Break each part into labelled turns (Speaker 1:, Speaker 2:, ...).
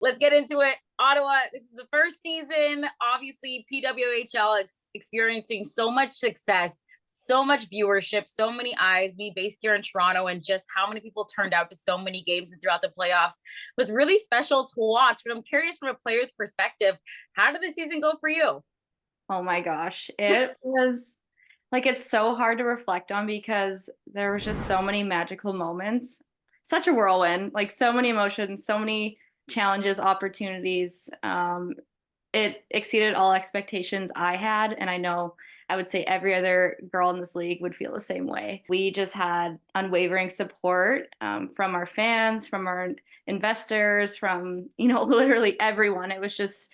Speaker 1: Let's get into it. Ottawa, this is the first season. Obviously, PWHL experiencing so much success, so much viewership, so many eyes. Me based here in Toronto, and just how many people turned out to so many games and throughout the playoffs was really special to watch. But I'm curious from a player's perspective, how did the season go for you?
Speaker 2: Oh my gosh. It was like it's so hard to reflect on because there was just so many magical moments. Such a whirlwind, like so many emotions, so many challenges, opportunities. It exceeded all expectations I had, and I know I would say every other girl in this league would feel the same way. We just had unwavering support from our fans, from our investors, from literally everyone. It was just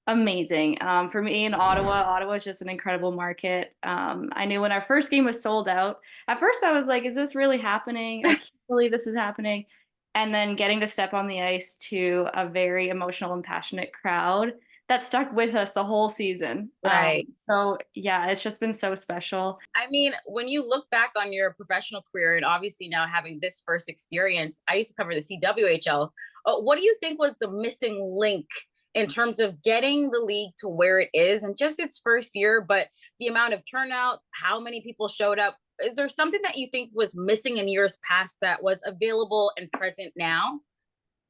Speaker 2: amazing. For me in Ottawa is just an incredible market. I knew when our first game was sold out, at first I was like, is this really happening? I can't believe this is happening. And then getting to step on the ice to a very emotional and passionate crowd that stuck with us the whole season.
Speaker 1: Right.
Speaker 2: So yeah, it's just been so special.
Speaker 1: I mean, when you look back on your professional career and obviously now having this first experience, I used to cover the CWHL. What do you think was the missing link in terms of getting the league to where it is and just its first year, but the amount of turnout, how many people showed up? Is there something that you think was missing in years past that was available and present now?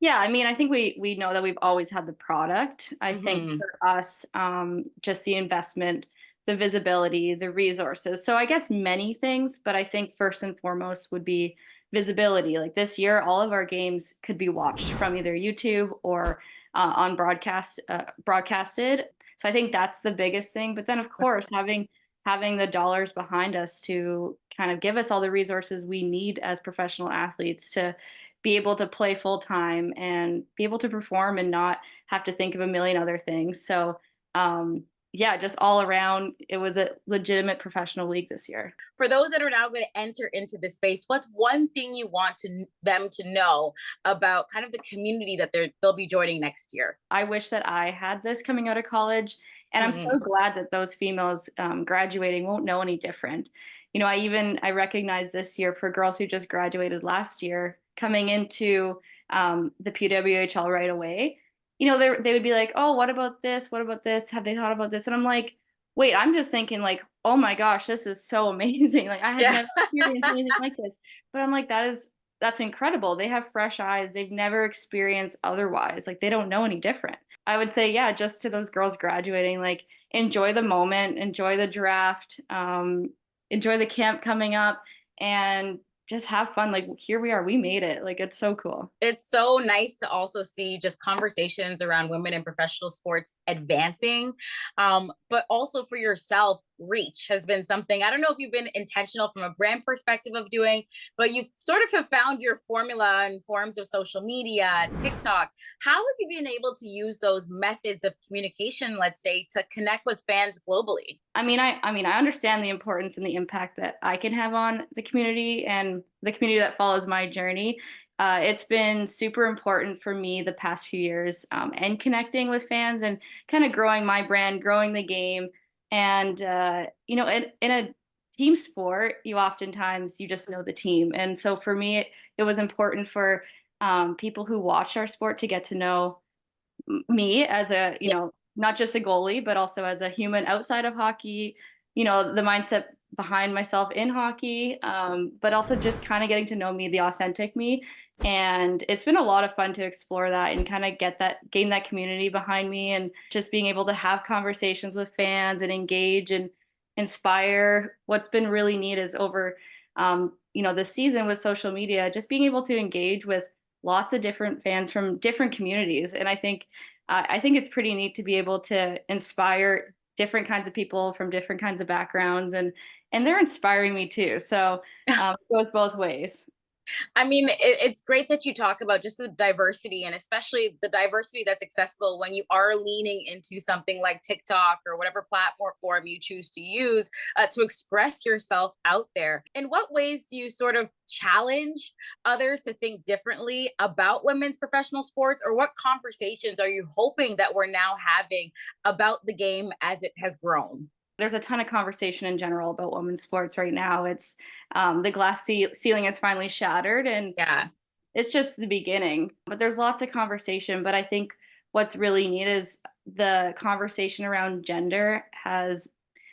Speaker 2: Yeah, I mean, I think we know that we've always had the product. I think
Speaker 1: Hmm.
Speaker 2: for us, just the investment, the visibility, the resources. So I guess many things, but I think first and foremost would be visibility. Like this year, all of our games could be watched from either YouTube or on broadcasted. So I think that's the biggest thing. But then, of course, having the dollars behind us to kind of give us all the resources we need as professional athletes to be able to play full time and be able to perform and not have to think of a million other things. So, yeah, just all around, it was a legitimate professional league this year.
Speaker 1: For those that are now going to enter into this space, what's one thing you want them to know about kind of the community that they'll be joining next year?
Speaker 2: I wish that I had this coming out of college. And I'm
Speaker 1: Mhm.
Speaker 2: so glad that those females graduating won't know any different. I recognize this year for girls who just graduated last year coming into the PWHL right away. They would be like, "Oh, what about this? What about this? Have they thought about this?" And I'm like, "Wait, I'm just thinking like, oh my gosh, this is so amazing! Like I had
Speaker 1: Yeah.
Speaker 2: never experienced anything like this." But I'm like, that's incredible. They have fresh eyes. They've never experienced otherwise. Like they don't know any different. I would say, yeah, just to those girls graduating, like enjoy the moment, enjoy the draft, enjoy the camp coming up, and just have fun. Like here we are, we made it. Like it's so cool.
Speaker 1: It's so nice to also see just conversations around women in professional sports advancing. But also for yourself, reach has been something. I don't know if you've been intentional from a brand perspective of doing, but you've sort of have found your formula in forms of social media, TikTok. How have you been able to use those methods of communication, let's say, to connect with fans globally?
Speaker 2: I understand the importance and the impact that I can have on the community and the community that follows my journey. It's been super important for me the past few years, and connecting with fans and kind of growing my brand, growing the game. And in a team sport, you oftentimes you just know the team, and so for me, it was important for people who watch our sport to get to know me as a, not just a goalie, but also as a human outside of hockey, the mindset behind myself in hockey, but also just kind of getting to know me, the authentic me. And it's been a lot of fun to explore that and kind of gain that community behind me and just being able to have conversations with fans and engage and inspire. What's been really neat is over, this season with social media, just being able to engage with lots of different fans from different communities. And I think it's pretty neat to be able to inspire different kinds of people from different kinds of backgrounds, and they're inspiring me too. So it goes both ways.
Speaker 1: I mean, it's great that you talk about just the diversity and especially the diversity that's accessible when you are leaning into something like TikTok or whatever platform you choose to use to express yourself out there. In what ways do you sort of challenge others to think differently about women's professional sports, or what conversations are you hoping that we're now having about the game as it has grown?
Speaker 2: There's a ton of conversation in general about women's sports right now. It's the ceiling is finally shattered, and
Speaker 1: Yeah.
Speaker 2: it's just the beginning. But there's lots of conversation. But I think what's really neat is the conversation around gender has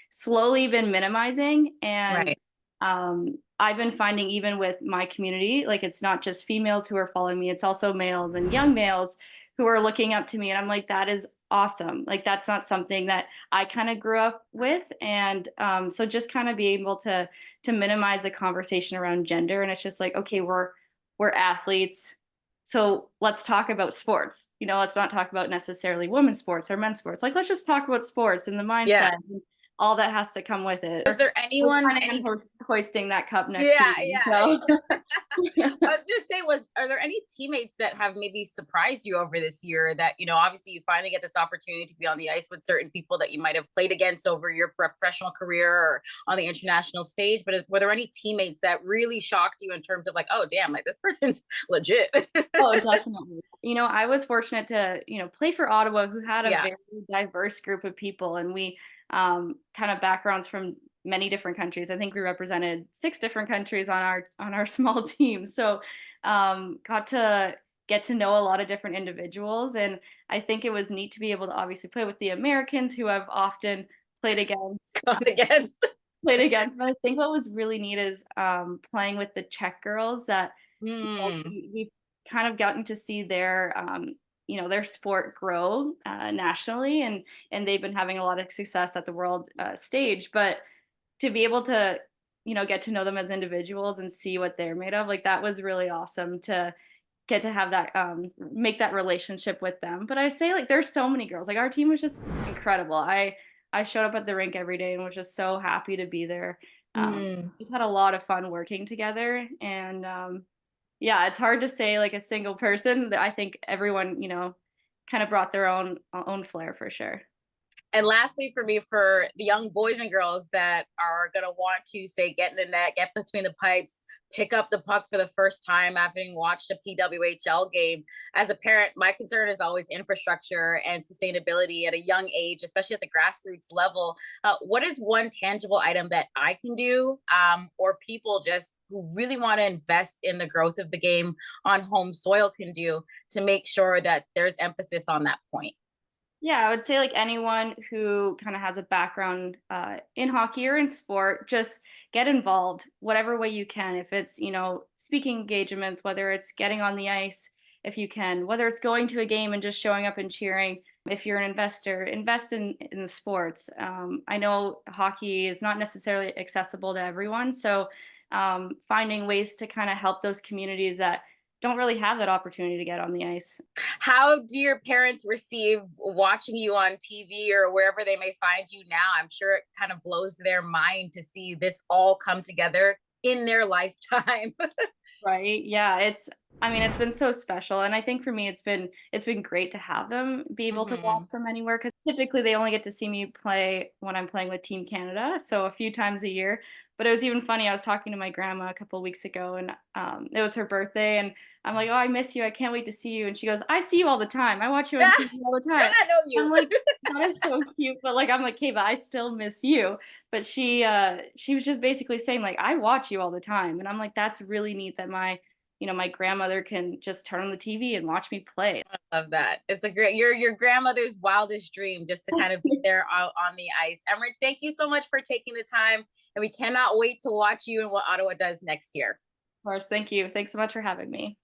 Speaker 2: slowly been minimizing. And
Speaker 1: Right.
Speaker 2: I've been finding even with my community, like it's not just females who are following me, it's also males and young males who are looking up to me. And I'm like, that is awesome. Like that's not something that I kind of grew up with. And so just kind of be able to minimize the conversation around gender. And it's just like, okay, we're athletes. So let's talk about sports. You know, let's not talk about necessarily women's sports or men's sports. Like let's just talk about sports and the
Speaker 1: Yeah.
Speaker 2: mindset and all that has to come with it.
Speaker 1: Is there
Speaker 2: We're
Speaker 1: anyone,
Speaker 2: planning on
Speaker 1: any
Speaker 2: hoisting that cup next
Speaker 1: Yeah,
Speaker 2: season. So
Speaker 1: yeah. I was gonna say, are there any teammates that have maybe surprised you over this year that, obviously you finally get this opportunity to be on the ice with certain people that you might have played against over your professional career or on the international stage, but were there any teammates that really shocked you in terms of like, oh damn, like this person's legit?
Speaker 2: oh, definitely. You know, I was fortunate to, play for Ottawa, who had a
Speaker 1: Yeah.
Speaker 2: very diverse group of people, and we kind of backgrounds from many different countries. I think we represented 6 different countries on our small team. So got to get to know a lot of different individuals, and I think it was neat to be able to obviously play with the Americans who I've often played against.
Speaker 1: Gone against.
Speaker 2: Played against, but I think what was really neat is playing with the Czech girls that
Speaker 1: Hmm.
Speaker 2: we've kind of gotten to see their their sport grow nationally, and they've been having a lot of success at the world stage. But to be able to get to know them as individuals and see what they're made of, like that was really awesome to get to have that make that relationship with them. But I say like there's so many girls, like our team was just incredible. I showed up at the rink every day and was just so happy to be there.
Speaker 1: Hmm.
Speaker 2: Just had a lot of fun working together. And yeah, it's hard to say like a single person. I think everyone, kind of brought their own flair for sure.
Speaker 1: And lastly, for me, for the young boys and girls that are going to want to say, get in the net, get between the pipes, pick up the puck for the first time after having watched a PWHL game. As a parent, my concern is always infrastructure and sustainability at a young age, especially at the grassroots level. What is one tangible item that I can do, or people just who really want to invest in the growth of the game on home soil can do to make sure that there's emphasis on that point?
Speaker 2: Yeah, I would say like anyone who kind of has a background in hockey or in sport, just get involved whatever way you can. If it's, speaking engagements, whether it's getting on the ice, if you can, whether it's going to a game and just showing up and cheering. If you're an investor, invest in the sports. I know hockey is not necessarily accessible to everyone. So finding ways to kind of help those communities that don't really have that opportunity to get on the ice.
Speaker 1: How do your parents receive watching you on TV or wherever they may find you now? I'm sure it kind of blows their mind to see this all come together in their lifetime.
Speaker 2: Right. Yeah, I mean, it's been so special, and I think for me it's been great to have them be able to watch
Speaker 1: Hmm.
Speaker 2: from anywhere, because typically they only get to see me play when I'm playing with Team Canada, so a few times a year. But it was even funny, I was talking to my grandma a couple weeks ago, and it was her birthday, and I'm like, "Oh, I miss you. I can't wait to see you." And she goes, "I see you all the time. I watch you on TV all the time."
Speaker 1: I know
Speaker 2: I'm
Speaker 1: you.
Speaker 2: like, "That is so cute," but like I'm like, "Okay, but I still miss you." But she was just basically saying like, "I watch you all the time." And I'm like, "That's really neat that my grandmother can just turn on the TV and watch me play."
Speaker 1: Love that. It's a great your grandmother's wildest dream just to kind of be there out on the ice. Emmerich, thank you so much for taking the time, and we cannot wait to watch you and what Ottawa does next year.
Speaker 2: Of course, thank you. Thanks so much for having me.